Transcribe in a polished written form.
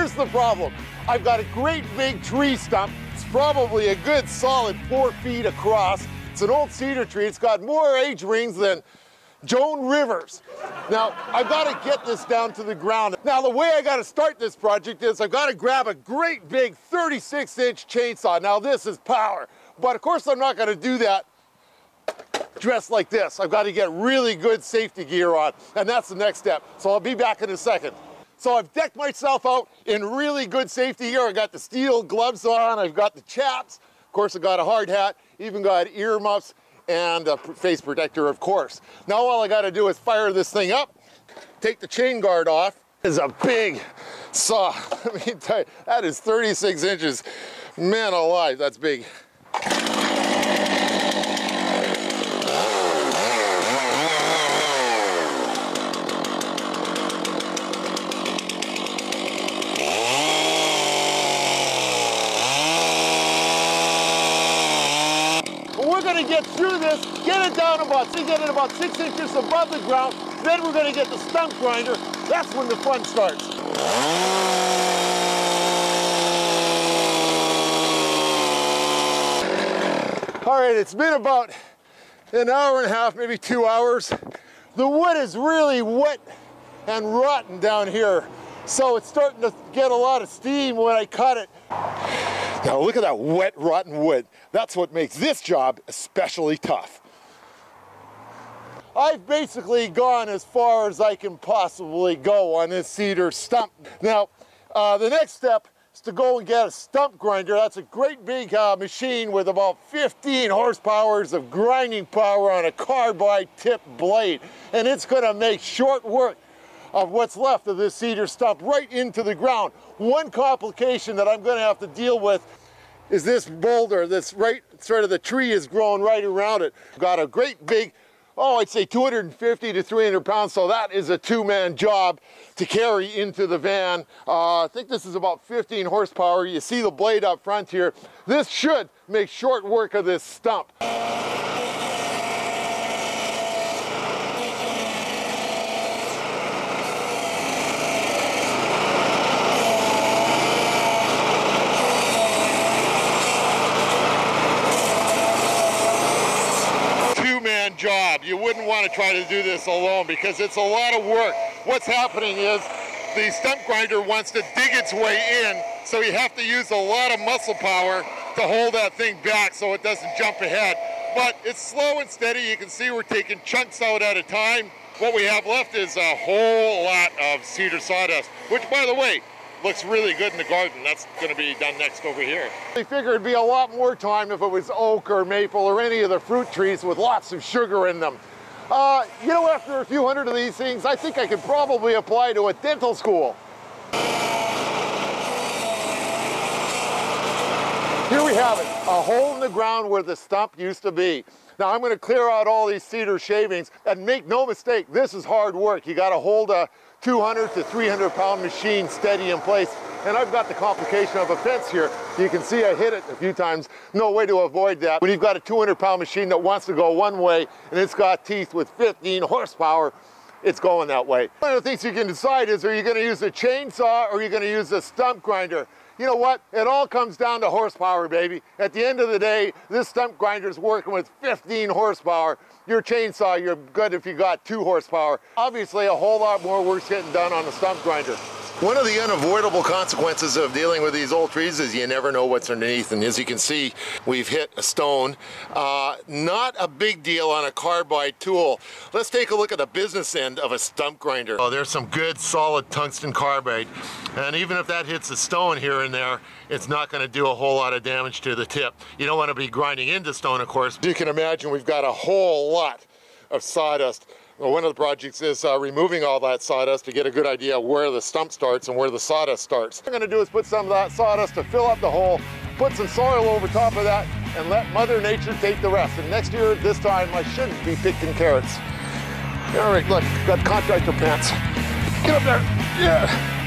here's the problem. I've got a great big tree stump. It's probably a good solid 4 feet across. It's an old cedar tree. It's got more age rings than Joan Rivers. Now, I've got to get this down to the ground. Now, the way I got to start this project is I've got to grab a great big 36-inch chainsaw. Now, this is power, but of course I'm not going to do that dressed like this. I've got to get really good safety gear on, and that's the next step. So I'll be back in a second. So I've decked myself out in really good safety gear. I got the steel gloves on, I've got the chaps. Of course, I got a hard hat, even got earmuffs, and a face protector, of course. Now all I gotta do is fire this thing up, take the chain guard off. This is a big saw. I mean, that is 36 inches. Man alive, that's big. We're going to get through this, get it down about, get it about 6 inches above the ground, then we're going to get the stump grinder. That's when the fun starts. All right, it's been about an hour and a half, maybe 2 hours. The wood is really wet and rotten down here, so it's starting to get a lot of steam when I cut it. Now look at that wet, rotten wood. That's what makes this job especially tough. I've basically gone as far as I can possibly go on this cedar stump. Now, the next step is to go and get a stump grinder. That's a great big machine with about 15 horsepower of grinding power on a carbide tip blade. And it's gonna make short work of what's left of this cedar stump right into the ground. One complication that I'm gonna have to deal with is this boulder that's right, sort of the tree is growing right around it. Got a great big, I'd say 250 to 300 pounds, so that is a two-man job to carry into the van. I think this is about 15 horsepower. You see the blade up front here. This should make short work of this stump. Job. You wouldn't want to try to do this alone because it's a lot of work. What's happening is the stump grinder wants to dig its way in, so you have to use a lot of muscle power to hold that thing back so it doesn't jump ahead. But it's slow and steady. You can see we're taking chunks out at a time. What we have left is a whole lot of cedar sawdust, which, by the way, looks really good in the garden. That's going to be done next over here. I figured it'd be a lot more time if it was oak or maple or any of the fruit trees with lots of sugar in them. You know, after a few hundred of these things, I think I could probably apply to a dental school. Here we have it, a hole in the ground where the stump used to be. Now I'm going to clear out all these cedar shavings, and make no mistake, this is hard work. You got to hold a 200 to 300 pound machine steady in place. And I've got the complication of a fence here. You can see I hit it a few times. No way to avoid that. When you've got a 200 pound machine that wants to go one way and it's got teeth with 15 horsepower, it's going that way. One of the things you can decide is, are you going to use a chainsaw or are you going to use a stump grinder? You know what? It all comes down to horsepower, baby. At the end of the day, this stump grinder is working with 15 horsepower. Your chainsaw, you're good if you got 2 horsepower. Obviously, a whole lot more work's getting done on the stump grinder. One of the unavoidable consequences of dealing with these old trees is you never know what's underneath. And as you can see, we've hit a stone. Not a big deal on a carbide tool. Let's take a look at the business end of a stump grinder. Oh, there's some good solid tungsten carbide. And even if that hits a stone here and there, it's not going to do a whole lot of damage to the tip. You don't want to be grinding into stone, of course. As you can imagine, we've got a whole lot of sawdust. Well, one of the projects is removing all that sawdust to get a good idea of where the stump starts and where the sawdust starts. What I'm going to do is put some of that sawdust to fill up the hole, put some soil over top of that, and let Mother Nature take the rest. And next year, this time, I should be picking carrots. All right, look, got contractor pants. Get up there. Yeah.